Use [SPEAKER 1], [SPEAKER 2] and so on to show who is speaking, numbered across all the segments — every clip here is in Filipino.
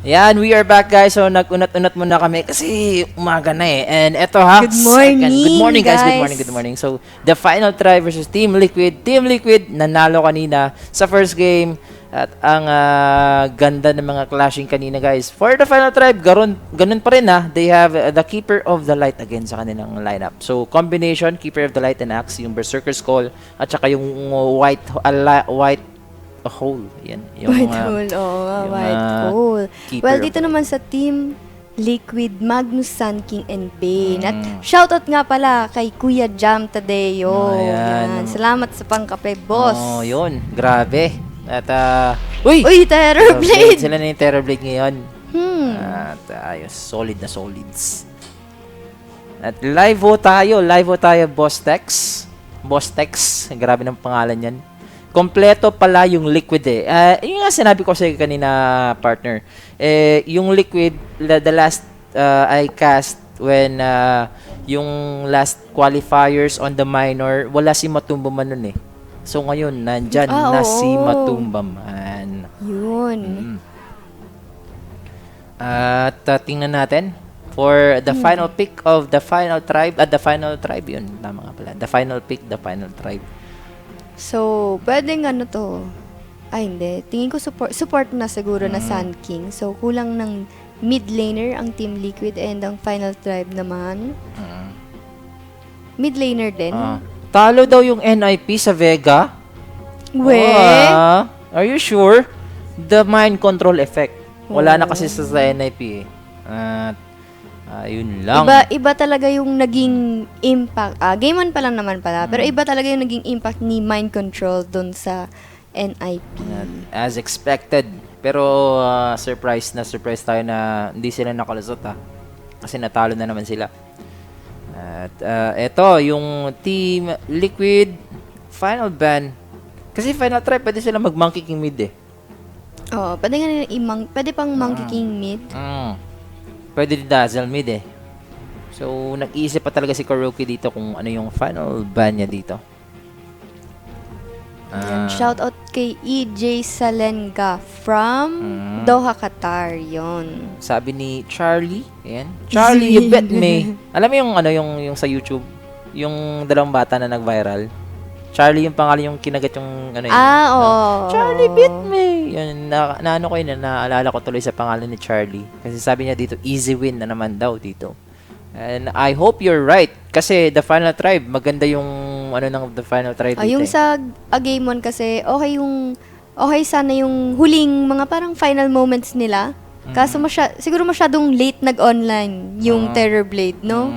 [SPEAKER 1] Yan, we are back guys. So nag-unat-unat muna kami kasi umaga na eh. And eto ha.
[SPEAKER 2] Good morning,
[SPEAKER 1] Good morning guys. Good
[SPEAKER 2] guys.
[SPEAKER 1] morning, good morning. So the final try versus Team Liquid. Team Liquid nanalo kanina sa first game. At ang ganda ng mga clashing kanina guys. For the final tribe, ganun pa rin ha. They have the Keeper of the Light again sa kanilang lineup. So combination, Keeper of the Light and Axe, yung Berserker's Call, at saka yung white hole. Yan. Yung,
[SPEAKER 2] White hole, white hole. Well, dito naman sa team Liquid, Magnus, Sun King, and Bane. At shoutout nga pala kay Kuya Jam Tadeo.
[SPEAKER 1] Ayan.
[SPEAKER 2] Yan. Salamat sa pangkape, boss.
[SPEAKER 1] Oh, yun. Grabe. At, uy!
[SPEAKER 2] Terrorblade!
[SPEAKER 1] Sila na yung Terrorblade ngayon. At, ayos. Solid na solids. At live ho tayo. Live ho tayo, Boss Tex. Boss Tex. Grabe ng pangalan yan. Kompleto pala yung Liquid eh. Yung nga sinabi ko sa kanina, partner. Yung Liquid, the last I cast when yung last qualifiers on the minor, wala si Matumba man nun eh. So ngayon, nandyan na si Matumba man.
[SPEAKER 2] Yun.
[SPEAKER 1] At tingnan natin for the final pick of the final tribe. The final tribe yun. Tama nga pala. The final pick, the final tribe.
[SPEAKER 2] So, pwedeng ano to. Ay, hindi. Tingin ko support na siguro na Sun King. So, kulang ng mid laner ang Team Liquid and ang final tribe naman. Mid laner din.
[SPEAKER 1] Talo daw yung NIP sa Vega. Are you sure? The mind control effect. Wala na kasi sa NIP eh. At yun lang.
[SPEAKER 2] Iba talaga yung naging impact. Game 1 pa lang naman pala. Pero iba talaga yung naging impact ni mind control dun sa NIP.
[SPEAKER 1] As expected. Pero surprise tayo na hindi sila nakalusot ha. Kasi natalo na naman sila. At eto, yung Team Liquid final ban. Kasi final try, pwede sila mag-Monkey King mid eh.
[SPEAKER 2] Oo, pwede pang Monkey King mid.
[SPEAKER 1] Pwede din Dazzle mid eh. So, nag-iisip pa talaga si Kuroki dito kung ano yung final ban niya dito.
[SPEAKER 2] Shout out kay EJ Salenga from Doha, Qatar. Yon.
[SPEAKER 1] Sabi ni Charlie, ayan. Charlie, you bet me. Alam mo yung ano yung sa YouTube, yung dalawang bata na nag-viral. Charlie yung pangalan yung kinagat yung ano yun. Charlie bet me. Yun, naano ko yun, naalala ko tuloy sa pangalan ni Charlie. Kasi sabi niya dito, easy win na naman daw dito. And I hope you're right. Kasi the final tribe, maganda yung ano ng the final tribe dito.
[SPEAKER 2] Yung sa game 1 kasi, okay sana yung huling mga parang final moments nila. Kaso siguro masyadong late nag-online yung Terrorblade, no?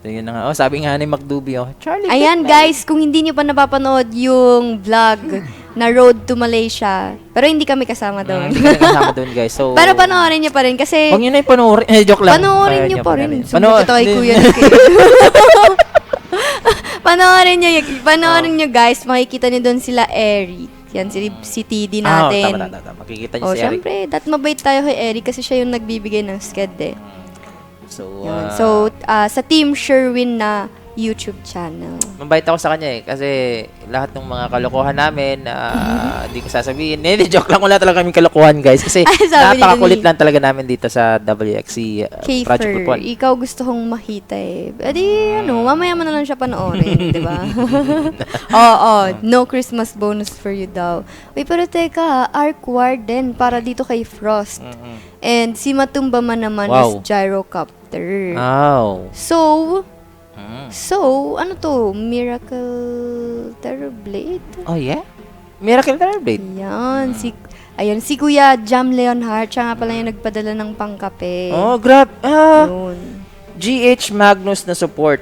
[SPEAKER 1] Yun na nga. Sabi nga ni McDuby, Charlie.
[SPEAKER 2] Ayan guys, kung hindi nyo pa napapanood yung vlog na Road to Malaysia, pero hindi kami kasama doon.
[SPEAKER 1] Hindi kami kasama doon guys. So,
[SPEAKER 2] pero panoorin nyo pa rin kasi...
[SPEAKER 1] Huwag nyo na yung panoorin. Joke lang.
[SPEAKER 2] Panoorin nyo pa rin. Sumunod ito kay Kuya Nick. Panoorin nyo guys, makikita nyo doon sila Eric. Yan, si TD natin.
[SPEAKER 1] Tama. Makikita nyo si Eric.
[SPEAKER 2] Siyempre, mabait tayo kay Eric kasi siya yung nagbibigay ng sked eh.
[SPEAKER 1] So,
[SPEAKER 2] sa Team Sherwin na YouTube channel.
[SPEAKER 1] mabait ako sa kanya eh. Kasi lahat ng mga kalokohan namin, hindi ko sasabihin. Hindi, joke lang. Wala talaga kaming kalokohan guys. Kasi napakakulit lang talaga namin dito sa WXC Project Group 1.
[SPEAKER 2] Ikaw gusto kong makita eh. Edi, mamaya mo na lang siya panoorin, di ba? No Christmas bonus for you daw. Uy, pero teka, Arc Warden para dito kay Frost. And si Matumba man naman is Gyrocopter. So, ano to? Miracle Terrorblade?
[SPEAKER 1] Oh, yeah? Miracle Terrorblade?
[SPEAKER 2] Yan. Si Kuya Jam Leonhardt, siya nga pala yung nagpadala ng pangkape.
[SPEAKER 1] Oh, grab.
[SPEAKER 2] Yun.
[SPEAKER 1] GH Magnus na support.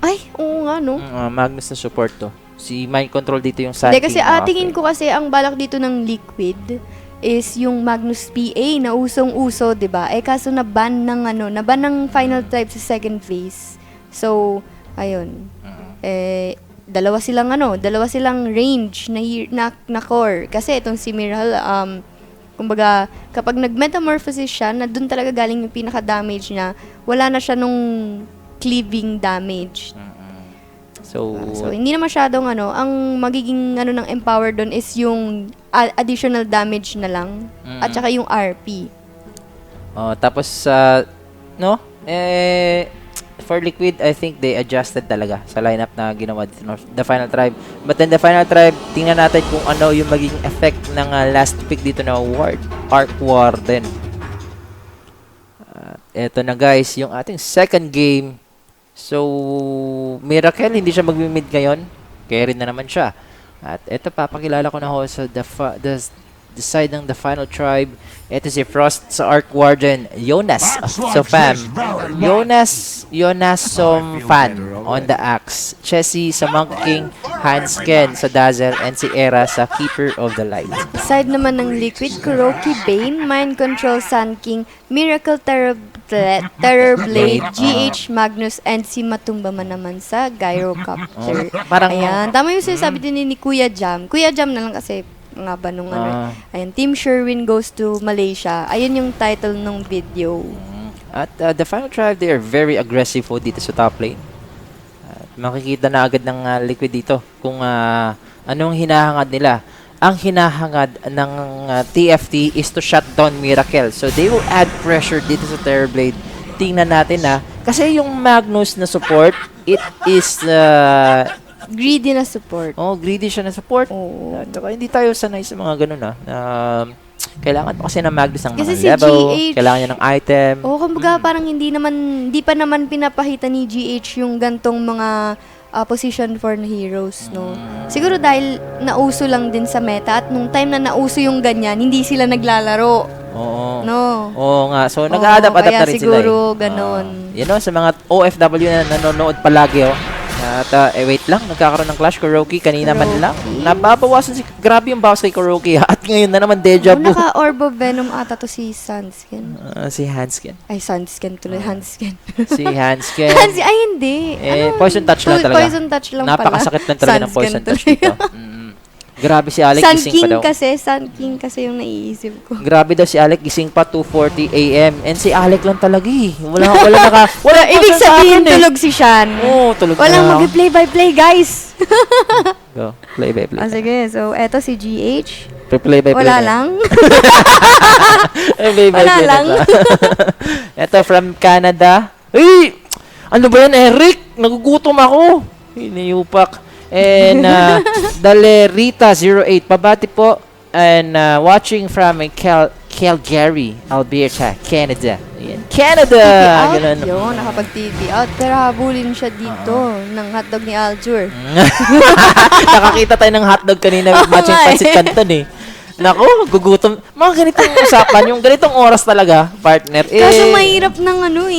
[SPEAKER 2] Ay, oo nga, no?
[SPEAKER 1] Magnus na support to. Si Mind Control dito yung sa
[SPEAKER 2] Hindi, kasi tingin ko kasi ang balak dito ng Liquid is yung Magnus PA na usong-uso, 'di ba? Kaso naban ng final tribe sa second phase. So, ayun. Dalawa silang range na core kasi itong si Miral kumbaga kapag nag-metamorphosis siya, na doon talaga galing yung pinaka-damage niya. Wala na siya nung cleaving damage. So, hindi na masyadong ang magiging ng empower doon is yung additional damage na lang at saka yung RP.
[SPEAKER 1] Tapos, no? For Liquid, I think they adjusted talaga sa lineup na ginawa dito ng The Final Tribe. But then The Final Tribe, tingnan natin kung ano yung magiging effect ng last pick dito na Arc Warden. Eto na guys, yung ating second game. So, Miracle, hindi siya mag-mid ngayon. Carry na naman siya. At eto, papakilala ko na ho sa the side ng The Final Tribe. Ito si Frost sa Arc Warden, Jonas. So fam, Jonas fan on the Axe. Chessy sa Monk King, Hansken sa Dazzle, and si Era sa Keeper of the Light.
[SPEAKER 2] Side naman ng Liquid, Kuroki, Bane, Mind Control, Sun King, Miracle, Terrorblade, GH, Magnus, and si Matumba man naman sa Gyrocopter.
[SPEAKER 1] Parang,
[SPEAKER 2] Ayan, tama yung sinasabi din ni Kuya Jam. Kuya Jam na lang kasi nga ba nung Ayan, Team Sherwin goes to Malaysia. Ayun yung title ng video.
[SPEAKER 1] At The Final Tribe, they are very aggressive po dito sa top lane. At makikita na agad ng Liquid dito kung anong hinahangad nila. Ang hinahangad ng TFT is to shut down Miracle. So they will add pressure dito sa Terrorblade. Tingnan natin kasi yung Magnus na support, it is
[SPEAKER 2] greedy na support.
[SPEAKER 1] Greedy siya na support. At saka hindi tayo sanay sa mga ganun kailangan pa kasi ng Magnus ng
[SPEAKER 2] kasi
[SPEAKER 1] mga
[SPEAKER 2] si
[SPEAKER 1] level,
[SPEAKER 2] GH,
[SPEAKER 1] kailangan niya ng item.
[SPEAKER 2] Kumbaga parang hindi pa naman pinapakita ni GH yung gantong mga position for na heroes, no? Siguro dahil nauso lang din sa meta at nung time na nauso yung ganyan, hindi sila naglalaro.
[SPEAKER 1] Oo.
[SPEAKER 2] No?
[SPEAKER 1] Oo nga. So, nag-a-adapt na rin sila.
[SPEAKER 2] Kaya siguro ganon.
[SPEAKER 1] Sa mga OFW na nanonood palagi, At wait lang, nagkakaroon ng Clash Kuroki kanina man lang. Nababawasan grabe yung bawas kay Kuroki at ngayon na naman deja vu.
[SPEAKER 2] Naka-Orb of Venom ata to si Sunskin.
[SPEAKER 1] Si Hansken.
[SPEAKER 2] Ay, Sunskin tuloy, Hanskin.
[SPEAKER 1] Si Hansken.
[SPEAKER 2] Ay, hindi.
[SPEAKER 1] Poison touch lang talaga.
[SPEAKER 2] Poison touch lang pala.
[SPEAKER 1] Napakasakit lang talaga ng poison touch dito. Grabe si Alec,
[SPEAKER 2] Sun
[SPEAKER 1] gising
[SPEAKER 2] King
[SPEAKER 1] pa daw.
[SPEAKER 2] Sun King kasi yung naiisip ko.
[SPEAKER 1] Grabe daw si Alec, gising pa 2:40 AM. And si Alec lang talaga Wala
[SPEAKER 2] ibig sabihin tulog si Shan.
[SPEAKER 1] Tulog
[SPEAKER 2] Walang mag-play by play, guys.
[SPEAKER 1] Go, play by play.
[SPEAKER 2] Sige, so eto si GH.
[SPEAKER 1] Play by play.
[SPEAKER 2] Wala lang.
[SPEAKER 1] Play by
[SPEAKER 2] Wala
[SPEAKER 1] play
[SPEAKER 2] lang.
[SPEAKER 1] Ito from Canada. Ay! Ano ba yan, Eric? Nagugutom ako. Hiniyupak. And Dalerita08, pabati po. And watching from Calgary, Alberta, Canada. Ayan, Canada!
[SPEAKER 2] Ganun. Yun, nakapag-TV out. Pero habulin siya dito ng hotdog ni Aljur.
[SPEAKER 1] Nakakita tayo ng hotdog kanina with matching pancit canton Nako, gugutom. Mga ganitong usapan, yung ganitong oras talaga, partner.
[SPEAKER 2] Kaso mahirap ng ano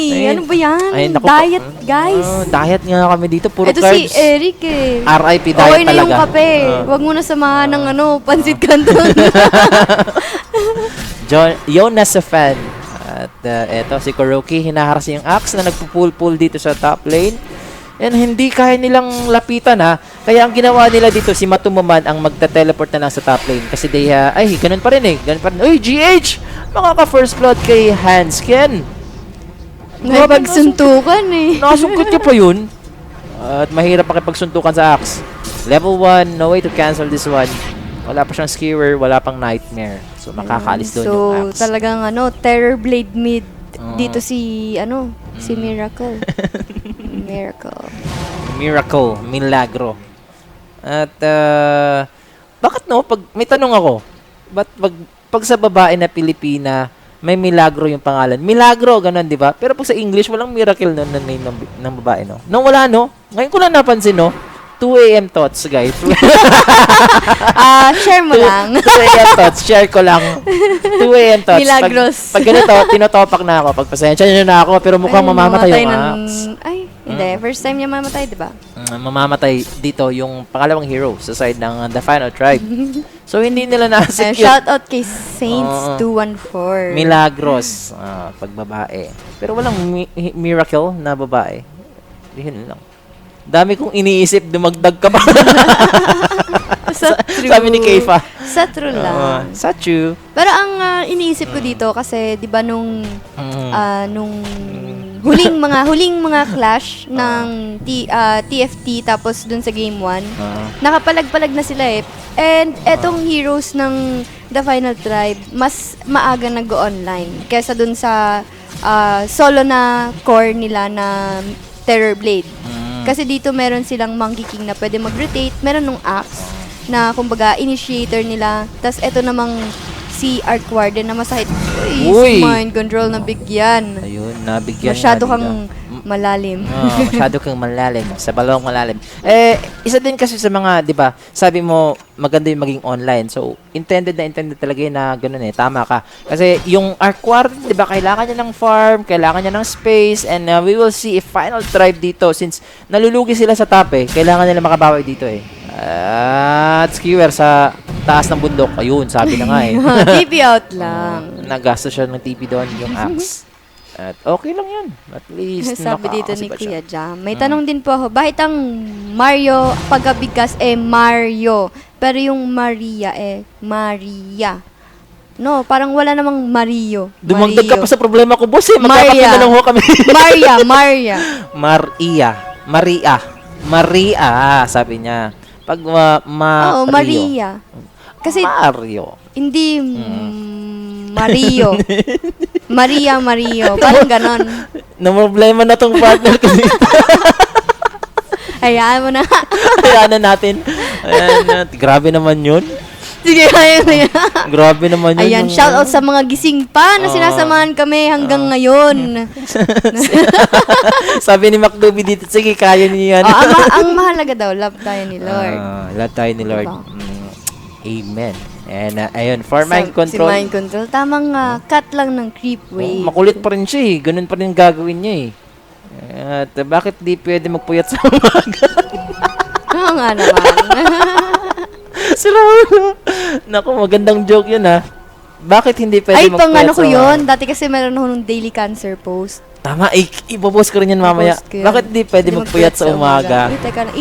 [SPEAKER 2] ba yan?
[SPEAKER 1] Naku,
[SPEAKER 2] Diet, guys.
[SPEAKER 1] Diet nga kami dito, puro
[SPEAKER 2] Ito
[SPEAKER 1] carbs.
[SPEAKER 2] si Eric
[SPEAKER 1] RIP diet
[SPEAKER 2] okay
[SPEAKER 1] talaga.
[SPEAKER 2] na yung kape. Huwag mo na samahan ng pancit canton.
[SPEAKER 1] Jonas a fan. At eto, si Kuroki, hinaharas yung Axe na nagpupul-pull dito sa top lane. And hindi kaya nilang lapitan Kaya ang ginawa nila dito, si Matumuman ang magta-teleport na lang sa top lane. Kasi ganun pa rin Ganun pa rin. Uy, GH! Makaka-first blood kay Hansken.
[SPEAKER 2] Nakapagsuntukan
[SPEAKER 1] Nakasungkot niya pa yun. At mahirap makipagsuntukan sa Axe. Level 1, no way to cancel this one. Wala pa siyang skewer, wala pang nightmare. So, makakaalis doon yung Axe.
[SPEAKER 2] So, talagang Terrorblade mid. Dito si Miracle.
[SPEAKER 1] Miracle, milagro. At bakit pag may tanong ako, pag sa babae na Pilipina, may milagro yung pangalan. Milagro, ganun, di ba? Pero pag sa English, walang miracle na name ng babae, Nung wala, Ngayon ko lang napansin, 2 AM thoughts, guys.
[SPEAKER 2] Share mo lang.
[SPEAKER 1] 2 AM thoughts, share ko lang. 2 AM thoughts.
[SPEAKER 2] Milagros.
[SPEAKER 1] Pag ganito, tinotopak na ako. Pagpasensya nyo na ako, pero mukhang mamamatay yung Axe.
[SPEAKER 2] Hindi. First time niya mamatay, di ba?
[SPEAKER 1] Mamamatay dito yung pangalawang hero sa side ng The Final Tribe. So, hindi nila na-secure.
[SPEAKER 2] Shout out kay Saints214.
[SPEAKER 1] Milagros. Pag babae. Pero walang miracle na babae. Yun lang. Dami kong iniisip, dumagdag ka pa. Sabi ni Keifa.
[SPEAKER 2] Sa true lang.
[SPEAKER 1] Sa true.
[SPEAKER 2] Pero ang iniisip ko dito kasi 'di ba nung huling mga clash ng TFT tapos dun sa game 1. Nakapalag-palag na sila eh. And etong heroes ng The Final Tribe, mas maaga nag-online kaysa dun sa solo na core nila na Terror Blade. Kasi dito meron silang Monkey King na pwede mag-rotate, meron nung Axe na kumbaga initiator nila. Tas eto namang si Arc Warden na masahit. Uy! Mind control na bigyan.
[SPEAKER 1] Ayun, nabigyan.
[SPEAKER 2] Masyado kang malalim.
[SPEAKER 1] Masyado kang malalim. Sa balong malalim. Isa din kasi sa mga, di ba, sabi mo, maganda yung maging online. So, intended talaga yun na ganun eh. Tama ka. Kasi yung Arc Warden, di ba, kailangan niya ng farm, kailangan niya ng space, and we will see if Final Tribe dito, since nalulugi sila sa top eh, kailangan nila makabawi dito eh. At skewer sa taas ng bundok. Ayun, sabi na nga eh.
[SPEAKER 2] TP out lang.
[SPEAKER 1] Nagastos siya ng TP doon, yung axe. At okay lang yun. At least,
[SPEAKER 2] sabi dito ni Kuya Jam. May tanong din po ako, bakit ang Mario pagkabigkas Mario, pero yung Maria Maria? No, parang wala namang Mario.
[SPEAKER 1] Dumagdag ka pa sa problema ko, boss eh.
[SPEAKER 2] Maria.
[SPEAKER 1] Magkakapi na lang ho kami. Maria, sabi niya. Pag
[SPEAKER 2] Oo, Maria. Kasi
[SPEAKER 1] Mario.
[SPEAKER 2] Hindi Mario. Mario. Parang ganon.
[SPEAKER 1] Na problema na tong partner ko dito.
[SPEAKER 2] Hayaan mo na.
[SPEAKER 1] Hayaan na natin. Ayan, grabe naman yun.
[SPEAKER 2] Sige, hayaan mo yan.
[SPEAKER 1] Grabe naman yun.
[SPEAKER 2] Ayan, shout out sa mga gising pa na sinasamahan kami hanggang ngayon.
[SPEAKER 1] Sabi ni McDuby dito, sige, kaya niyo yan.
[SPEAKER 2] Ang mahalaga daw, love tayo ni Lord.
[SPEAKER 1] Love tayo ni Lord.
[SPEAKER 2] Diba?
[SPEAKER 1] Amen. And ayun, for mind control.
[SPEAKER 2] Si mind control, tamang cut lang ng creep wave.
[SPEAKER 1] Makulit pa rin siya eh. Ganun pa rin gagawin niya eh. At bakit di pwede magpuyat sa umaga?
[SPEAKER 2] Oo nga naman.
[SPEAKER 1] Si Raul. Naku, magandang joke yun ha. Bakit hindi pwede magpuyat sa umaga?
[SPEAKER 2] Ay, pang ko yun. Dati kasi meron ako nung daily cancer post.
[SPEAKER 1] Tama, ipopost ko rin yan mamaya. Bakit di pwede magpuyat sa umaga?
[SPEAKER 2] Uy, teka na.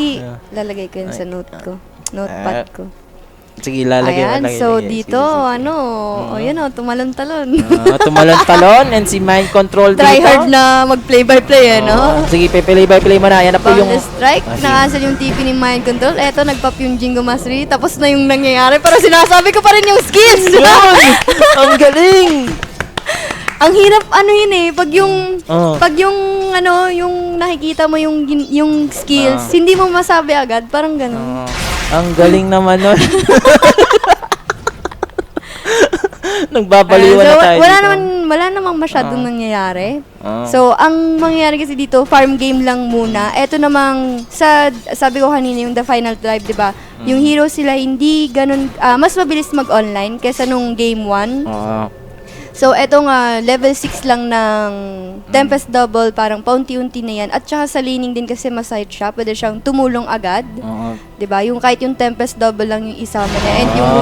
[SPEAKER 2] Lalagay ko yun sa note ko. Notepad ko.
[SPEAKER 1] Sige, lalagay.
[SPEAKER 2] Ayan, so dito,
[SPEAKER 1] sige.
[SPEAKER 2] tumalon-talon.
[SPEAKER 1] Tumalon-talon and si mind control dito.
[SPEAKER 2] Try hard na mag-play-by-play,
[SPEAKER 1] Sige, play-by-play mo na. Yan na po yung...
[SPEAKER 2] strike, na-cancel yung TP ni mind control. Eto, nag-pop yung Jingo Mastery. Tapos na yung nangyayari, pero sinasabi ko pa rin yung skills.
[SPEAKER 1] Ang galing!
[SPEAKER 2] Ang hirap, yun eh, pag yung nakikita mo yung skills, hindi mo masabi agad, parang ganun.
[SPEAKER 1] Ang galing naman nun. Nagbabaliwan na tayo
[SPEAKER 2] wala namang masyadong nangyayari. So, ang mangyayari kasi dito, farm game lang muna. Eto namang, sabi ko kanina, yung The Final Tribe, di ba? Yung heroes sila, hindi ganun, mas mabilis mag-online kesa nung game 1. So, etong level 6 lang ng Tempest Double, parang paunti-unti na yan. At saka sa laning din kasi maside siya, pwede siyang tumulong agad. Diba? Yung kahit yung Tempest Double lang yung isama niya. And yung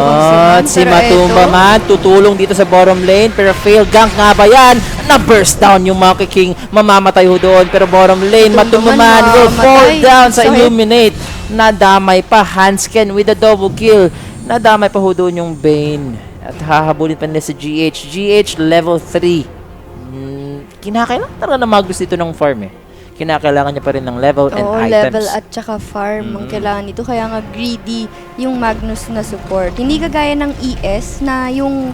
[SPEAKER 1] at si Matumba man, tutulong dito sa bottom lane. Pero fail gank nga ba yan? Na-burst down yung Monkey King. Mamamatay ho doon. Pero bottom lane, Matumba man will fall down sa Illuminate. Nadamay pa Hansken with a double kill. Nadamay pa ho doon yung Bane. At hahabulin pa nila sa GH. GH level 3. Kinakailangan talaga na Magnus dito ng farm eh. Kinakailangan niya pa rin ng level and items.
[SPEAKER 2] Level at saka farm ang kailangan dito. Kaya nga greedy yung Magnus na support. Hindi kagaya ng ES na yung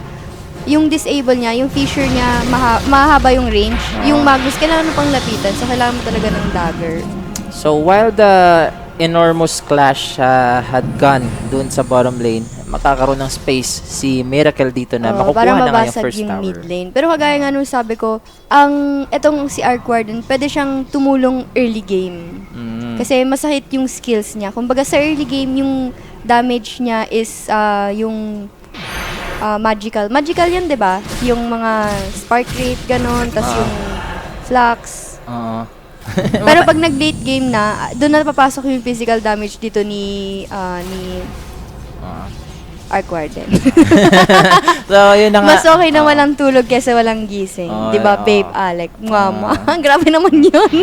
[SPEAKER 2] disable niya, yung fissure niya, mahaba yung range. Yung Magnus, kailangan mo pang lapitan. So, kailangan mo talaga ng dagger.
[SPEAKER 1] So, while the enormous clash had gone dun sa bottom lane, makakaroon ng space si Miracle dito na makukuha na nga yung first
[SPEAKER 2] yung
[SPEAKER 1] tower.
[SPEAKER 2] mid lane. Pero kagaya nga nung sabi ko, etong si Arc Warden, pwede siyang tumulong early game. Kasi masakit yung skills niya. Kumbaga sa early game, yung damage niya is yung magical. Magical yan, di ba? Yung mga spark rate, ganon, tas yung flux. Pero pag nag-late game na, doon na papasok yung physical damage dito ni Arc Warden.
[SPEAKER 1] So, yun na nga.
[SPEAKER 2] Mas okay na walang tulog kaysa walang gising. Di ba, babe Alec? Mama. Grabe naman yun.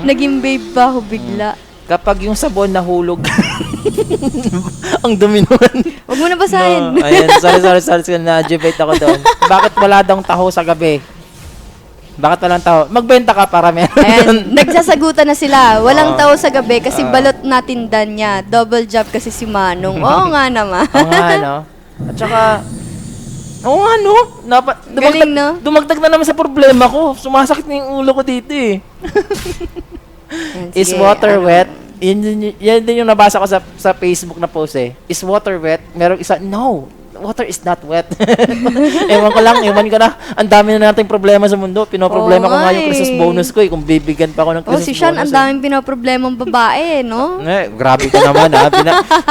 [SPEAKER 2] Naging babe pa ako bigla.
[SPEAKER 1] Kapag yung sabon nahulog, ang dumi naman.
[SPEAKER 2] Huwag mo na basahin.
[SPEAKER 1] Ayan, sorry. Na-adjuvate ako doon. Bakit wala daw taho sa gabi? Bakit walang tao? Magbenta ka para meron.
[SPEAKER 2] Ayan, nagsasagutan na sila. Walang tao sa gabi kasi balot natin dan niya. Double job kasi si Manong. Oo nga naman.
[SPEAKER 1] Oo nga, no? At saka, oo nga, no?
[SPEAKER 2] Galing, no?
[SPEAKER 1] Dumagdag na naman sa problema ko. Sumasakit na yung ulo ko dito, eh.
[SPEAKER 2] Ayan,
[SPEAKER 1] Is
[SPEAKER 2] sige,
[SPEAKER 1] water
[SPEAKER 2] ano?
[SPEAKER 1] wet? Yan din yung nabasa ko sa Facebook na post, eh. Is water wet? Merong isa, no, water is not wet. Ewan ko na. Ang dami na nating problema sa mundo. Pinoproblema ko nga yung Christmas bonus ko, eh. Kung bibigyan pa ako ng Christmas
[SPEAKER 2] Si Sean,
[SPEAKER 1] bonus.
[SPEAKER 2] ang daming pinoproblemang babae, no?
[SPEAKER 1] Grabe ka naman, ha.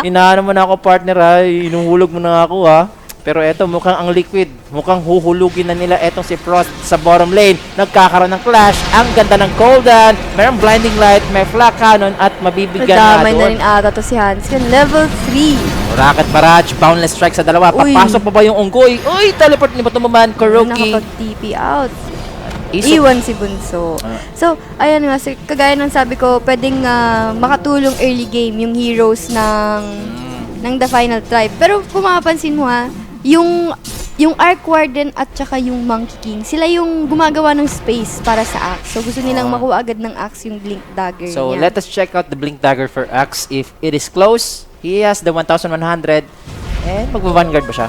[SPEAKER 1] Inaano mo na ako, partner, ha. Inuhulog mo na ako, ha. Pero eto, mukhang ang liquid. Mukhang huhulugin na nila etong si Frost sa bottom lane. Nagkakaroon ng clash. Ang ganda ng Coldan. Mayroong blinding light, may flak cannon, at mabibigyan na
[SPEAKER 2] Nadamay na
[SPEAKER 1] doon.
[SPEAKER 2] rin ata to si Hansken. Level 3.
[SPEAKER 1] Rocket barrage, boundless strike sa dalawa.
[SPEAKER 2] Uy.
[SPEAKER 1] Papasok pa ba yung unggoy? Uy, teleport ni Batumaman, Kuroki.
[SPEAKER 2] Nakapag-TP out.
[SPEAKER 1] Isip-
[SPEAKER 2] Iwan si Bunso. So, ayan nga, kagaya ng sabi ko, pwedeng makatulong early game yung heroes ng The Final Tribe. Pero kung mapapansin mo yung Arc Warden at saka yung Monkey King, sila yung gumagawa ng space para sa Axe. So, gusto nilang makuha agad ng Axe yung Blink Dagger
[SPEAKER 1] So,
[SPEAKER 2] niya.
[SPEAKER 1] let us check out the Blink Dagger for Axe. If it is close, he has the 1,100. Magba-vanguard ba siya?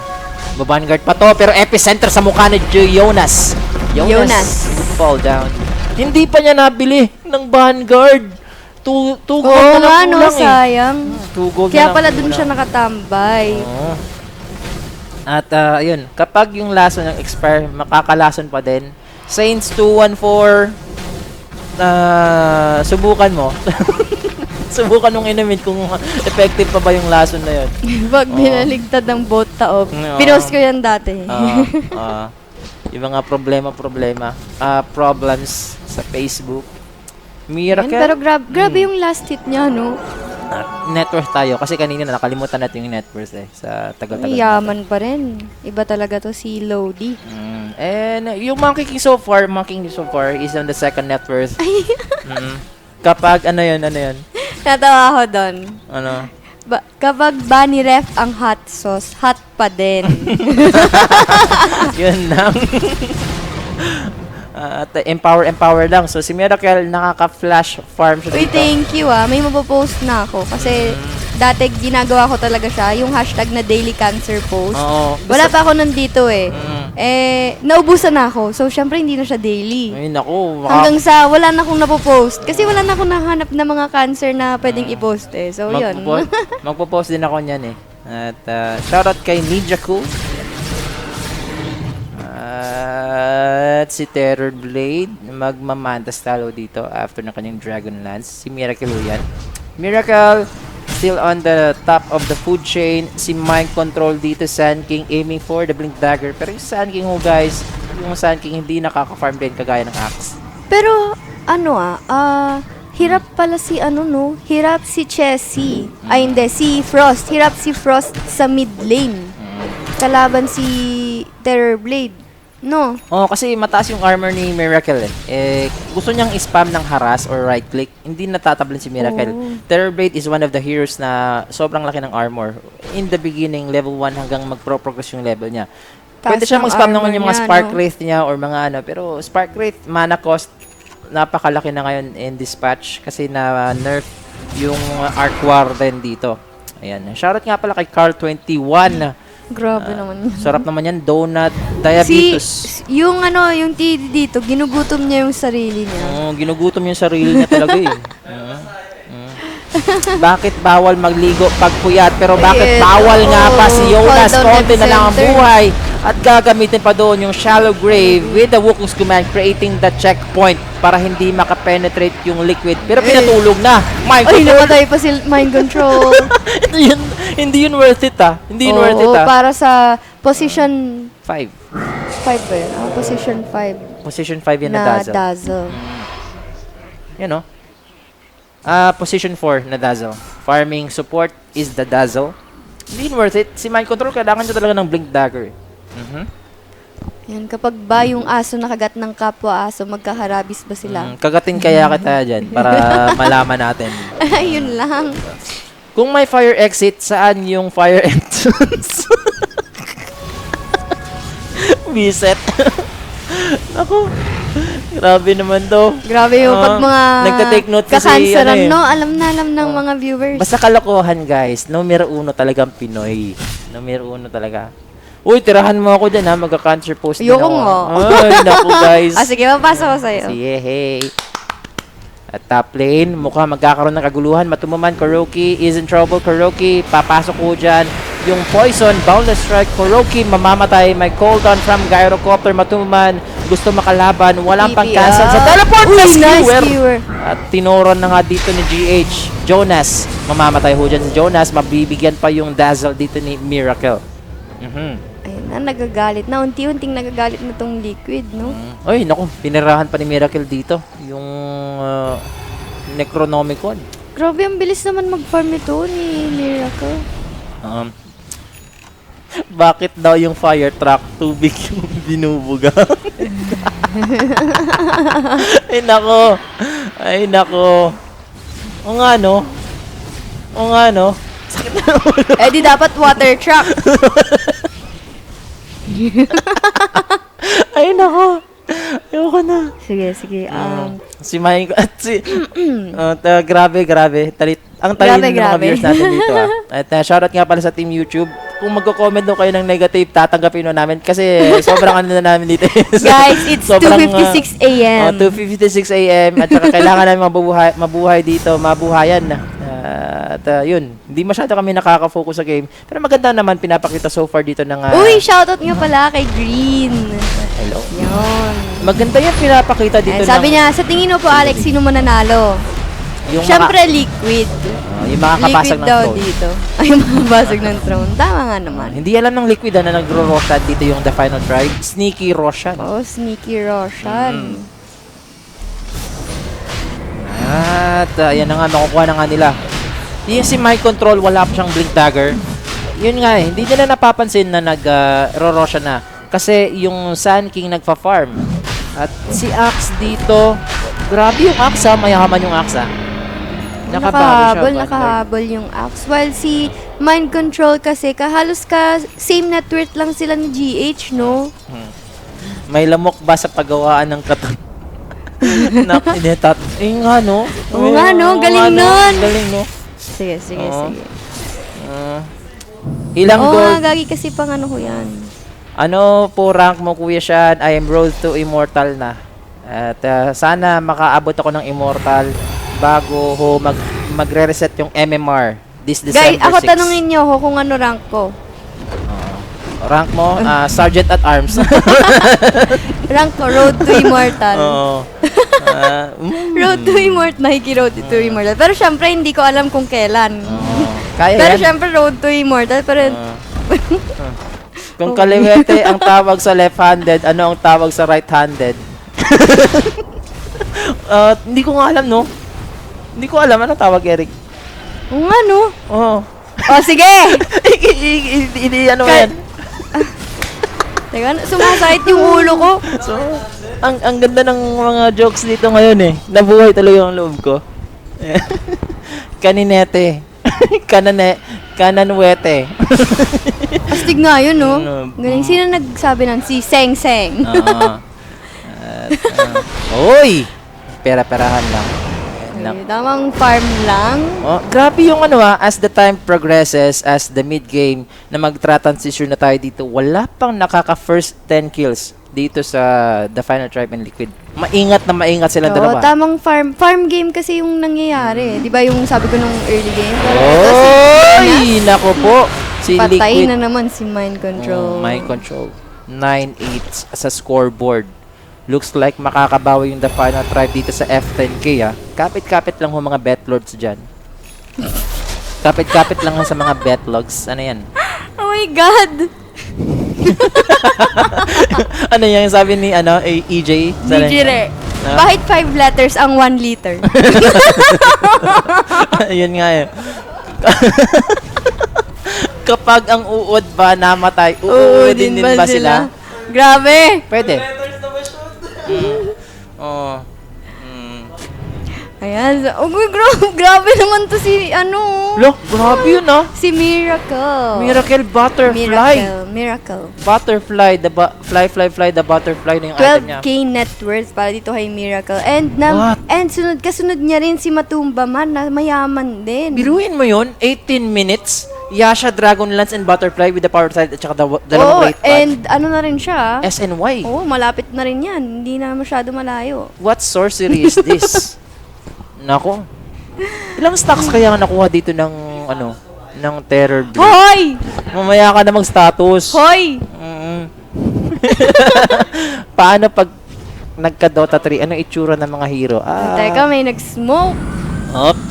[SPEAKER 1] Magba-vanguard pa to, pero epicenter sa mukha ni Jonas.
[SPEAKER 2] Jonas.
[SPEAKER 1] Would fall down. Hindi pa niya nabili ng vanguard. Two gold
[SPEAKER 2] Oo
[SPEAKER 1] na
[SPEAKER 2] nga,
[SPEAKER 1] lang
[SPEAKER 2] no,
[SPEAKER 1] kulang, eh.
[SPEAKER 2] sayang.
[SPEAKER 1] 2 gold
[SPEAKER 2] Kaya
[SPEAKER 1] na lang
[SPEAKER 2] pala dun
[SPEAKER 1] kulang.
[SPEAKER 2] siya nakatambay.
[SPEAKER 1] Oo. At ayun, kapag yung lason ng expire, makakalason pa din. Saints 214, subukan mo. Subukan mong inumin kung effective pa ba yung lason na yun.
[SPEAKER 2] Pag binaligtad ng boat taob.
[SPEAKER 1] Oo.
[SPEAKER 2] Pinost ko yan dati.
[SPEAKER 1] Yung mga problems sa Facebook. Miracle.
[SPEAKER 2] Pero grabe yung last hit niya, no?
[SPEAKER 1] Net worth tayo. Kasi kanina nakalimutan natin yung net worth, eh. Sa tagal-tagal.
[SPEAKER 2] May yaman pa rin. Iba talaga to si Lodi.
[SPEAKER 1] And yung Monkey King so far is on the second net worth. Kapag ano yun?
[SPEAKER 2] Natawa ako doon.
[SPEAKER 1] Ano?
[SPEAKER 2] Kapag bunny ref ang hot sauce, hot pa din.
[SPEAKER 1] Yun lang. At empower lang. So si Miracle nakaka-flash farm siya
[SPEAKER 2] Uy,
[SPEAKER 1] dito.
[SPEAKER 2] thank you may mapopost na ako. Kasi dati ginagawa ko talaga siya, yung hashtag na daily cancer post.
[SPEAKER 1] Oo.
[SPEAKER 2] Wala pa ako nandito eh. Naubusan na ako. So, syempre hindi na siya daily.
[SPEAKER 1] Ay, naku.
[SPEAKER 2] Hanggang sa wala na akong napopost. Kasi wala na akong nahanap na mga cancer na pwedeng i-post eh. So, yun.
[SPEAKER 1] Magpo-post din ako niyan, eh. At shoutout kay Nijaku. At si Terror Blade, magmamantas talo dito after ng kanyang Dragon Lance. Si Miracle yan. Miracle, still on the top of the food chain. Si Mind Control dito, Sand King aiming for the Blink Dagger. Pero yung Sand King guys, yung Sand King hindi nakaka-farm din kagaya ng Axe.
[SPEAKER 2] Pero, hirap pala si hirap si Chessie. Ay, hindi, si Frost. Hirap si Frost sa mid lane. Kalaban si Terror Blade. No.
[SPEAKER 1] Kasi mataas yung armor ni Miracle, eh. Gusto niyang spam ng harass or right click. Hindi natatablin si Miracle. Terror Blade is one of the heroes na sobrang laki ng armor. In the beginning, level 1 hanggang mag-progress yung level niya. Pwede siya mag-spam naman yung mga Spark Wraith niya or mga pero Spark Wraith, mana cost, napakalaki na ngayon in dispatch kasi na-nerf yung Arc Warden dito. Ayan. Shoutout nga pala kay Carl21.
[SPEAKER 2] Grabe naman.
[SPEAKER 1] Sarap naman yan. Donut, diabetes.
[SPEAKER 2] Yung TD dito, ginugutom niya yung sarili niya.
[SPEAKER 1] Ginugutom yung sarili niya talaga eh. Bakit bawal magligo pag puyat? Pero bakit bawal nga pa si Jonas? Konti na lang ang buhay. At gagamitin pa doon yung Shallow Grave with the Wukong's command creating the checkpoint para hindi makapenetrate yung liquid. Pero pinatulog na.
[SPEAKER 2] Ay, namatay pa si Mind Control.
[SPEAKER 1] Hindi yun worth it Hindi yun worth it
[SPEAKER 2] para sa position
[SPEAKER 1] 5.
[SPEAKER 2] 5 ba yun? Position 5.
[SPEAKER 1] Position 5 yun na Dazzle.
[SPEAKER 2] Dazzle.
[SPEAKER 1] Yan Position 4 na Dazzle. Farming support is the Dazzle. Hindi yun worth it. Si Mind Control, kailangan nyo talaga ng Blink Dagger.
[SPEAKER 2] Yan, kapag ba yung aso nakagat ng kapwa aso, magkaharabis ba sila?
[SPEAKER 1] Kagatin kaya kita dyan para malaman natin.
[SPEAKER 2] Yun lang.
[SPEAKER 1] Kung may fire exit, saan yung fire entrance? Biset. Ako, Grabe naman to.
[SPEAKER 2] Grabe yung pag mga
[SPEAKER 1] nagta-take note kasi,
[SPEAKER 2] kakansaran,
[SPEAKER 1] ano eh.
[SPEAKER 2] no? Alam na alam ng mga viewers.
[SPEAKER 1] Basta kalokohan, guys. Numero 1 talagang Pinoy. Numero 1 talaga. Uy, tirahan mo ako dyan, ha? Magka-cancer post din
[SPEAKER 2] Ayoko
[SPEAKER 1] ako.
[SPEAKER 2] nga.
[SPEAKER 1] Ay, naku, guys.
[SPEAKER 2] Sige, mapasa ko sa'yo.
[SPEAKER 1] Sige, hey. At top lane, mukhang magkakaroon ng kaguluhan. Matumaman, Kuroki is in trouble. Kuroki, papasok ko dyan. Yung poison, boundless strike. Kuroki, mamamatay. May cooldown from Gyrocopter. Matumaman, gusto makalaban. Walang pang-cancel sa teleport na skewer. At tinoron na nga dito ni GH. Jonas, mamamatay ho dyan si Jonas. Mabibigyan pa yung dazzle dito ni Miracle.
[SPEAKER 2] Ayun na, nagagalit na. Unti-unting nagagalit na tong liquid, no?
[SPEAKER 1] Ay, naku, pinirahan pa ni Miracle dito. Yung Necronomicon.
[SPEAKER 2] Grabe, ang bilis naman mag-farm ito ni Miracle.
[SPEAKER 1] Bakit daw yung fire truck tubig yung binubuga? Ay, nako. Ay, nako. O nga, no? O nga, no? Sakit na ulo.
[SPEAKER 2] Eh, di dapat water truck.
[SPEAKER 1] Ay, nako. Ayoko na.
[SPEAKER 2] Sige, sige.
[SPEAKER 1] Si Mike at si... grabe, grabe. Ang talino ng mga
[SPEAKER 2] Grabe.
[SPEAKER 1] viewers natin dito. At shoutout nga pala sa Team YouTube. Kung magko-comment daw kayo ng negative, tatanggapin na namin. Kasi sobrang ano na namin dito.
[SPEAKER 2] Guys, it's
[SPEAKER 1] Sobrang,
[SPEAKER 2] 2:56 a.m.
[SPEAKER 1] 2:56 a.m. At saka kailangan namin mabuhay dito, mabuhayan. At yun, hindi masyado kami nakaka-focus sa game. Pero maganda naman pinapakita so far dito ng...
[SPEAKER 2] Uy, shoutout nga pala kay Green.
[SPEAKER 1] Hello.
[SPEAKER 2] Yun.
[SPEAKER 1] Maganda yan pinapakita dito.
[SPEAKER 2] Sabi niya, sa tingin mo po, Alex, sino mananalo?
[SPEAKER 1] yung
[SPEAKER 2] Siyempre, liquid.
[SPEAKER 1] yung makakapasag
[SPEAKER 2] Liquid
[SPEAKER 1] ng
[SPEAKER 2] daw
[SPEAKER 1] throne.
[SPEAKER 2] dito. Ay, makakapasag ng throne. Tama nga naman.
[SPEAKER 1] Hindi alam ng liquid na nagro-Roshan dito yung The Final Tribe. Sneaky Roshan.
[SPEAKER 2] Oh, sneaky Roshan.
[SPEAKER 1] At yan na nga, makukuha na nga nila. Yung si My Control, wala pa siyang Blink Dagger. Yun nga hindi nila napapansin na nag-Roshan na. Kasi yung Sun King nagpa-farm. At si Axe dito, grabe yung Axe ha, mayaman yung Axe ha.
[SPEAKER 2] Nakahabol yung Axe. While si Mind Control kasi, halos same net worth lang sila ni GH, no?
[SPEAKER 1] May lamok ba sa paggawaan ng katot? Nga no?
[SPEAKER 2] Oo nga no, galing nun!
[SPEAKER 1] Galing no?
[SPEAKER 2] Sige, sige, sige.
[SPEAKER 1] Ilang
[SPEAKER 2] Oo
[SPEAKER 1] gold?
[SPEAKER 2] nga, gagi kasi pang ano ko yan.
[SPEAKER 1] Ano po rank mo, Kuya Sean? I am road to immortal na. At sana makaabot ako ng immortal bago ho magre-reset yung MMR this December 6.
[SPEAKER 2] Guys, ako tanungin nyo ako kung ano rank ko.
[SPEAKER 1] Rank mo? Sergeant at Arms.
[SPEAKER 2] Rank ko, Road to Immortal.
[SPEAKER 1] Oo.
[SPEAKER 2] Road to Immortal, Road to Immortal. Pero syempre, hindi ko alam kung kailan.
[SPEAKER 1] Kaya
[SPEAKER 2] Pero
[SPEAKER 1] yan.
[SPEAKER 2] syempre, Road to Immortal. Pero
[SPEAKER 1] Kung kaliwete ang tawag sa left-handed, ano ang tawag sa right-handed? Hindi ko nga alam, no? Hindi ko alam. Ano tawag, Eric?
[SPEAKER 2] Oo nga, no?
[SPEAKER 1] Oo.
[SPEAKER 2] O, sige!
[SPEAKER 1] Ano yan?
[SPEAKER 2] Teka, sumasakit yung ulo ko.
[SPEAKER 1] So, ang ganda ng mga jokes dito ngayon eh. Nabuhay talaga yung loob ko. Kaninete. Kananwete.
[SPEAKER 2] Astig nga yun, no? Galing. Sino nagsabi nun? Si Seng Seng.
[SPEAKER 1] Oy! Pera-perahan lang.
[SPEAKER 2] Okay, tamang farm lang.
[SPEAKER 1] Oh, grabe yung as the time progresses, as the mid game na magtra-transition na tayo dito, wala pang nakaka-first 10 kills dito sa The Final Tribe and Liquid. Maingat silang dalawa.
[SPEAKER 2] Tamang farm game kasi yung nangyayari. Di ba yung sabi ko nung early game?
[SPEAKER 1] Oy! Nako po! Si
[SPEAKER 2] Patay
[SPEAKER 1] Liquid.
[SPEAKER 2] na naman si Mind Control.
[SPEAKER 1] Mind Control. 9-8 sa scoreboard. Looks like makakabawi yung The Final Tribe dito sa F10K Kapit-kapit lang ho mga betlords dyan. Kapit-kapit lang ho sa mga betlogs. Ano yan?
[SPEAKER 2] Oh my God!
[SPEAKER 1] Ano yan sabi ni EJ?
[SPEAKER 2] DJ Re. Bakit 5 letters ang 1 liter?
[SPEAKER 1] Yun nga eh. Kapag ang uod ba namatay, uudin din ba sila?
[SPEAKER 2] Grabe!
[SPEAKER 1] Pwede.
[SPEAKER 2] Ayan. Grabe naman to si,
[SPEAKER 1] Look, grabe yun
[SPEAKER 2] si Miracle.
[SPEAKER 1] Miracle Butterfly.
[SPEAKER 2] Miracle.
[SPEAKER 1] Butterfly, fly, the butterfly na yung item niya.
[SPEAKER 2] 12K net worth para dito kay Miracle. And
[SPEAKER 1] What?
[SPEAKER 2] kasunod niya rin si Matumba Man na mayaman din.
[SPEAKER 1] Biruin mo yun, 18 minutes, Yasha, Dragonlance, and Butterfly with the power side at saka dalawang
[SPEAKER 2] Oo,
[SPEAKER 1] great pad.
[SPEAKER 2] and ano na rin siya.
[SPEAKER 1] SNY.
[SPEAKER 2] Oo, malapit na rin yan. Hindi na masyado malayo.
[SPEAKER 1] What sorcery is this? Nako. Ilang stocks kaya nga nakuha dito ng ng Terror Blade?
[SPEAKER 2] Hoy!
[SPEAKER 1] Mamaya ka na mag-status.
[SPEAKER 2] Hoy!
[SPEAKER 1] Paano pag nagka-Dota 3? Anong itsura ng mga hero?
[SPEAKER 2] Teka, may nag-smoke.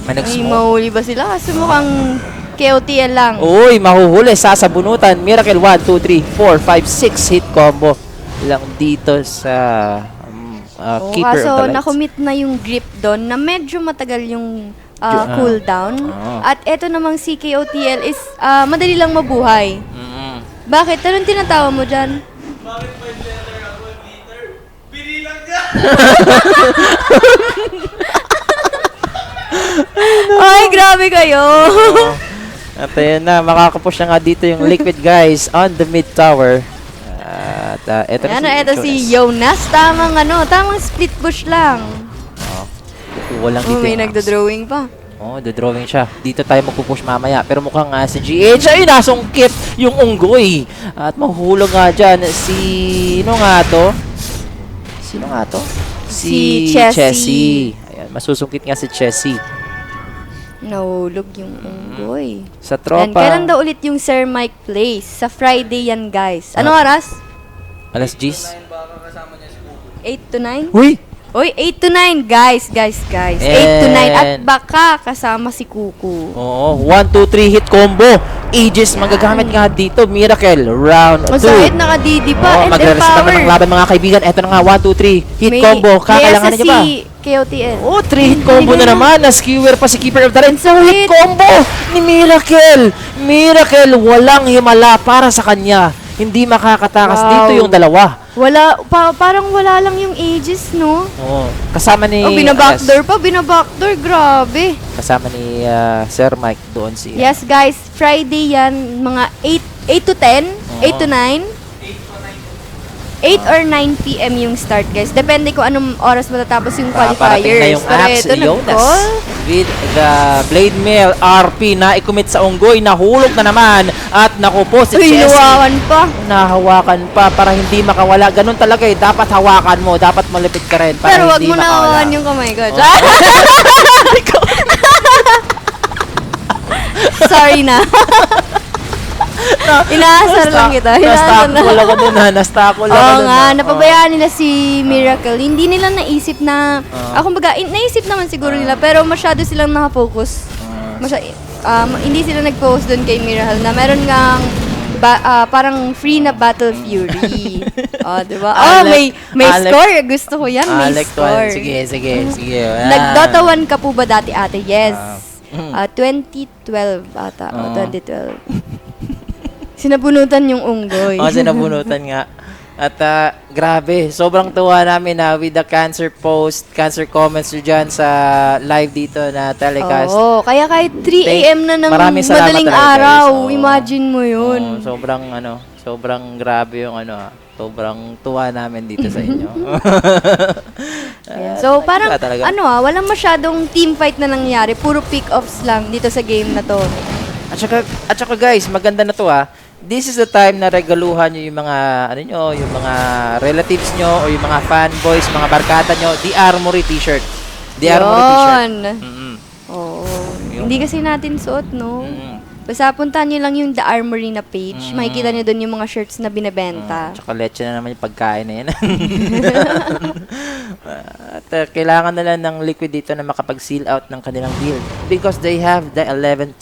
[SPEAKER 1] May
[SPEAKER 2] Ay,
[SPEAKER 1] nag-smoke.
[SPEAKER 2] mahuli ba sila? Kasi mukhang KOTL lang.
[SPEAKER 1] Uy, mahuhuli. Sasabunutan. Miracle 1, 2, 3, 4, 5, 6 hit combo lang dito sa Keeper of
[SPEAKER 2] Kaso
[SPEAKER 1] the Lights.
[SPEAKER 2] nakomit na yung grip doon na medyo matagal yung cooldown. At eto namang si KOTL is madali lang mabuhay. Bakit? Anong tinatawa mo dyan?
[SPEAKER 3] Bakit 5 letter ako, liter? Binilang ka!
[SPEAKER 2] Ay, grabe kayo!
[SPEAKER 1] At ayun na, makakapush na nga dito yung Liquid guys on the mid tower. At eto
[SPEAKER 2] Yan
[SPEAKER 1] na
[SPEAKER 2] na, eto si Jonas. Tamang split push lang.
[SPEAKER 1] Walang dito
[SPEAKER 2] May
[SPEAKER 1] yung axe.
[SPEAKER 2] nagdo-drawing pa.
[SPEAKER 1] Drawing siya. Dito tayo magpupush mamaya. Pero mukhang si GH ay nasungkit yung unggoy. At mahulog nga dyan sino nga to? Sino nga to?
[SPEAKER 2] Si Chessy.
[SPEAKER 1] Chessy. Ayan, masusungkit nga si Chessy.
[SPEAKER 2] Nahulog yung unggoy.
[SPEAKER 1] Sa
[SPEAKER 2] Yan,
[SPEAKER 1] tropa.
[SPEAKER 2] kailan daw ulit yung Sir Mike Place? Sa Friday yan, guys. Anong oras?
[SPEAKER 1] Alas 10.
[SPEAKER 2] 8 to 9?
[SPEAKER 1] Uy!
[SPEAKER 2] Uy, 8 to 9, guys. 8 to 9. At baka kasama si Kuku.
[SPEAKER 1] Oo, 1, 2, 3 hit combo. Aegis magagamit nga dito. Miracle, round 2.
[SPEAKER 2] Masahit naka-DD pa. And
[SPEAKER 1] magre-restart na ng
[SPEAKER 2] empower.
[SPEAKER 1] laban mga kaibigan. Eto na nga, 1, 2, 3 hit combo. Kakailangan niya ba?
[SPEAKER 2] May KOTL.
[SPEAKER 1] Oh, 3 hit combo na naman. Na-skewer pa si Keeper of the Lights.
[SPEAKER 2] Ang
[SPEAKER 1] Hit
[SPEAKER 2] sakit.
[SPEAKER 1] combo ni Miracle. Miracle, walang himala para sa kanya. Hindi makakatakas
[SPEAKER 2] Wow.
[SPEAKER 1] dito yung dalawa.
[SPEAKER 2] Parang wala lang yung ages, no?
[SPEAKER 1] Oo. Kasama ni...
[SPEAKER 2] Binabackdoor pa. Binabackdoor. Grabe.
[SPEAKER 1] Kasama ni Sir Mike doon si...
[SPEAKER 2] Yes, guys. Friday yan. Mga 8 to 10. 8 to 9. 8 or 9 p.m. yung start, guys. Depende kung anong oras matatapos yung
[SPEAKER 1] Parating na
[SPEAKER 2] qualifiers.
[SPEAKER 1] yung
[SPEAKER 2] Pero
[SPEAKER 1] axe,
[SPEAKER 2] ito,
[SPEAKER 1] Jonas.
[SPEAKER 2] nag-call.
[SPEAKER 1] With the Blade Mail, RP na ikumit sa unggoy, nahulog na naman. At naku po, si
[SPEAKER 2] Uy,
[SPEAKER 1] Chessy.
[SPEAKER 2] luwakan pa.
[SPEAKER 1] Nahawakan pa para hindi makawala. Ganun talaga eh. Dapat hawakan mo. Dapat malapit ka rin para
[SPEAKER 2] Pero wag
[SPEAKER 1] hindi
[SPEAKER 2] mo na
[SPEAKER 1] makawala.
[SPEAKER 2] hawakan yung kamay ko. Sorry na. Inaasar lang kita. Inaasar na.
[SPEAKER 1] Na-stack lang ako dun ha. Na-stack lang ako
[SPEAKER 2] Oo
[SPEAKER 1] dun,
[SPEAKER 2] nga,
[SPEAKER 1] ha.
[SPEAKER 2] napabayaan nila si Miracle. Hindi nila naisip na, kumbaga, naisip naman siguro nila, pero masyado silang nakafocus. Hindi sila nag-focus doon kay Miracle na meron ngang parang free na Battle Fury. Diba? May
[SPEAKER 1] Alec-
[SPEAKER 2] score. Gusto ko yan, may
[SPEAKER 1] Alec
[SPEAKER 2] score.
[SPEAKER 1] Tuan. Sige.
[SPEAKER 2] Nag-Dota 1 ka po ba dati, ate? Yes. 2012 ata. 2012. Sinabunutan yung unggoy.
[SPEAKER 1] Sinabunutan nga. At grabe, sobrang tuwa namin na with the cancer post, cancer comments nyo dyan sa live dito na telecast.
[SPEAKER 2] Oo, kaya kahit 3 a.m. na ng
[SPEAKER 1] Maraming salamat
[SPEAKER 2] madaling
[SPEAKER 1] talaga,
[SPEAKER 2] araw,
[SPEAKER 1] guys. Oo.
[SPEAKER 2] imagine mo yun.
[SPEAKER 1] Sobrang grabe yung sobrang tuwa namin dito sa inyo.
[SPEAKER 2] Ayan. So, parang,
[SPEAKER 1] talaga.
[SPEAKER 2] walang masyadong team fight na nangyari. Puro pick-offs lang dito sa game na to.
[SPEAKER 1] At saka guys, maganda na to this is the time na regaluhan nyo yung mga, yung mga relatives nyo o yung mga fanboys, mga barkada nyo, The Armory t-shirt. The Armory t-shirt.
[SPEAKER 2] Yun. Oo. Hindi kasi natin suot, no? Basta puntahan nyo lang yung The Armory na page. Makikita nyo doon yung mga shirts na binibenta.
[SPEAKER 1] Tsaka leche na naman yung pagkain na yan. At kailangan nila ng Liquid dito na makapag-seal out ng kanilang build because they have the 11,000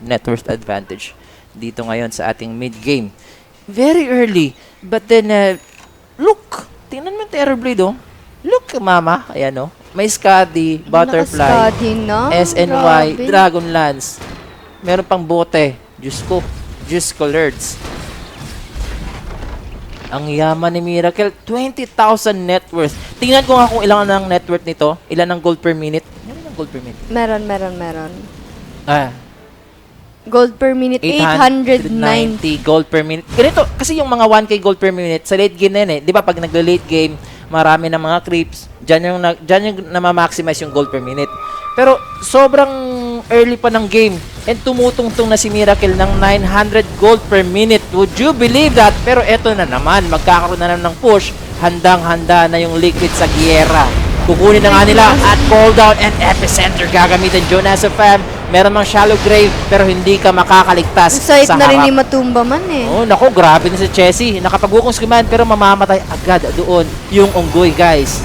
[SPEAKER 1] net worth advantage dito ngayon sa ating mid-game. Very early, but then, look! Tingnan mo yung Terrorblade, Look, mama. Ayan, May Skadi, Butterfly,
[SPEAKER 2] Naka-Skadi na.
[SPEAKER 1] SNY,
[SPEAKER 2] Grabe.
[SPEAKER 1] Dragonlance. Meron pang bote. Diyos ko, Lords. Ang yaman ni Miracle, 20,000 net worth. Tingnan ko nga kung ilan ang net worth nito. Ilan ang gold per minute. Meron ang gold per minute.
[SPEAKER 2] Meron. Gold per minute, 890.
[SPEAKER 1] gold per minute. Ganito, kasi yung mga 1K gold per minute, sa late game na yun eh. Di ba pag nagla-late game, marami ng mga creeps, dyan yung namamaximize yung gold per minute. Pero sobrang early pa ng game and tumutungtong na si Miracle ng 900 gold per minute. Would you believe that? Pero eto na naman, magkakaroon na naman ng push. Handang-handa na yung Liquid sa Giera. Kukunin na nga nila at cooldown and epicenter gagamitin. Jonas of Fam, meron mang shallow grave pero hindi ka makakaligtas
[SPEAKER 2] Site
[SPEAKER 1] sa
[SPEAKER 2] na rin ni
[SPEAKER 1] harap.
[SPEAKER 2] Matumba man eh.
[SPEAKER 1] Oh, nako, grabe na si Chessy. Nakapag-wukong command pero mamamatay agad doon yung unggoy, guys.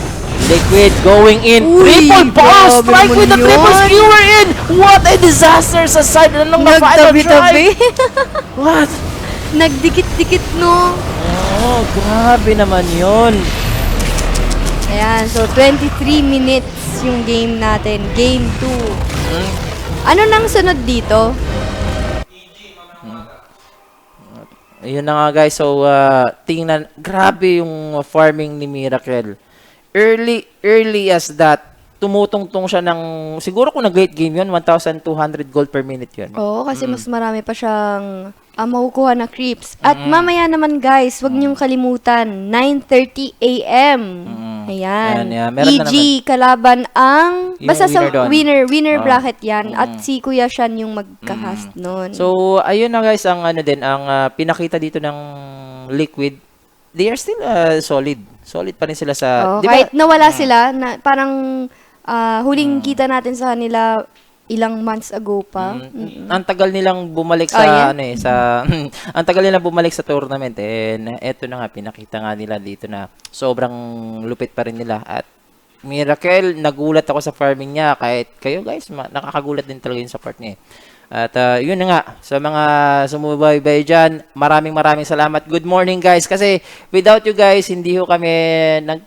[SPEAKER 1] Liquid going in.
[SPEAKER 2] Uy,
[SPEAKER 1] Triple ball
[SPEAKER 2] grabe
[SPEAKER 1] strike with the
[SPEAKER 2] naman
[SPEAKER 1] triple
[SPEAKER 2] yun.
[SPEAKER 1] skewer in. What a disaster sa side ng final
[SPEAKER 2] Nagtabi-tabi.
[SPEAKER 1] try. What?
[SPEAKER 2] Nagdikit-dikit, no?
[SPEAKER 1] Oh, grabe naman yun.
[SPEAKER 2] Ayan, so 23 minutes yung game natin. Game 2. Ano nang sunod dito?
[SPEAKER 1] Ayun na nga, guys. So, tingnan. Grabe yung farming ni Miracle. Early as that. Tumutungtong siya ng, siguro kung nag-late game yun, 1,200 gold per minute yun.
[SPEAKER 2] Oo, kasi mas marami pa siyang makukuha na creeps. At mamaya naman guys, wag niyong kalimutan, 9:30 a.m. Ayan.
[SPEAKER 1] Yan, meron na
[SPEAKER 2] EG kalaban ang
[SPEAKER 1] Yung
[SPEAKER 2] basta sa
[SPEAKER 1] winner doon.
[SPEAKER 2] winner
[SPEAKER 1] Oo.
[SPEAKER 2] bracket yan at si Kuya Shan yung magkahast nun.
[SPEAKER 1] So, ayun na guys, ang ano din, ang pinakita dito ng Liquid, they are still solid. Solid pa rin sila sa,
[SPEAKER 2] Oo,
[SPEAKER 1] di ba?
[SPEAKER 2] kahit nawala sila, na, parang huling kita natin sa kanila ilang months ago pa.
[SPEAKER 1] Ang tagal nilang bumalik sa
[SPEAKER 2] yeah?
[SPEAKER 1] ano eh sa ang tagal nilang bumalik sa tournament and eto na nga pinakita nga nila dito na sobrang lupit pa rin nila at Miracle, nagulat ako sa farming niya kahit kayo guys nakakagulat din talaga yung support niya eh. At yun na nga, sa mga sumubaybay dyan, maraming salamat. Good morning guys, kasi without you guys, hindi ho kami hindi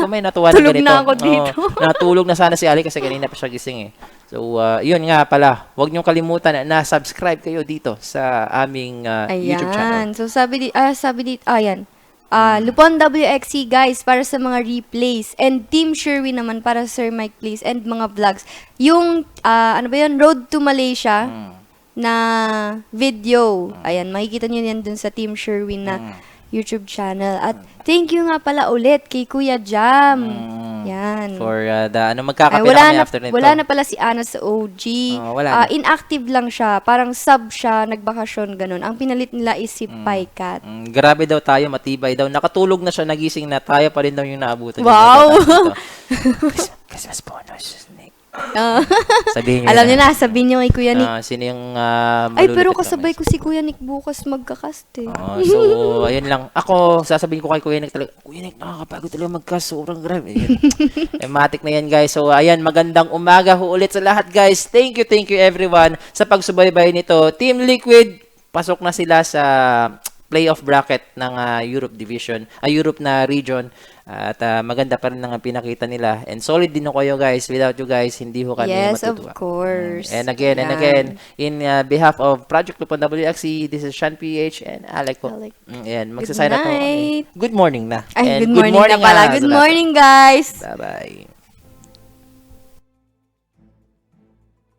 [SPEAKER 1] kami natuwa na
[SPEAKER 2] tulog
[SPEAKER 1] ganito.
[SPEAKER 2] na ako dito.
[SPEAKER 1] Natulog na sana si Ali kasi kanina pa siya gising eh. So, yun nga pala, huwag niyong kalimutan na subscribe kayo dito sa aming YouTube channel.
[SPEAKER 2] So sabi dito, ayan. Lupon WXC guys para sa mga replays and Team Sherwin naman para sa Sir Mike Plays and mga vlogs. Yung ano ba yun, Road to Malaysia na video. Ayan, makikita niyo yan dun sa Team Sherwin na YouTube channel. At thank you nga pala ulit kay Kuya Jam. Yan.
[SPEAKER 1] For magkakape na kami after nito.
[SPEAKER 2] Wala na pala si Ana sa OG.
[SPEAKER 1] Wala na.
[SPEAKER 2] Inactive lang siya. Parang sub siya, nagbakasyon, ganun. Ang pinalit nila is si Paikat.
[SPEAKER 1] Grabe daw tayo, matibay daw. Nakatulog na siya, nagising na. Tayo pa rin daw yung naabutan.
[SPEAKER 2] Wow!
[SPEAKER 1] Christmas bonus, Nick. Sabihin niyo
[SPEAKER 2] Alam niyo na, sabihin niyo kay Kuya Nick.
[SPEAKER 1] sino yung
[SPEAKER 2] Ay, pero
[SPEAKER 1] malulupit
[SPEAKER 2] kasabay
[SPEAKER 1] lang,
[SPEAKER 2] ko si Kuya Nick bukas magkakast eh.
[SPEAKER 1] So, ayun lang. Ako, sasabihin ko kay Kuya Nick talaga, Kuya Nick, nakakapagod talaga magkas. Sobrang grabe. Matik na yan, guys. So, ayan, magandang umaga ho ulit sa lahat, guys. Thank you everyone sa pagsubaybay nito. Team Liquid, pasok na sila sa playoff bracket ng Europe Division, Europe na region. At maganda pa rin ang pinakita nila. And solid din ho kayo guys. Without you guys, hindi ho kami
[SPEAKER 2] Yes,
[SPEAKER 1] matutuwa.
[SPEAKER 2] of course.
[SPEAKER 1] And again, in behalf of Project Lupon WXC, this is Sean PH and Alec po.
[SPEAKER 2] Alec.
[SPEAKER 1] Ayan, magsasign up po kami.
[SPEAKER 2] night.
[SPEAKER 1] Good morning na.
[SPEAKER 2] Ay,
[SPEAKER 1] And
[SPEAKER 2] good morning na pala.
[SPEAKER 1] sa
[SPEAKER 2] Good
[SPEAKER 1] lahat.
[SPEAKER 2] morning, guys.
[SPEAKER 1] Bye-bye.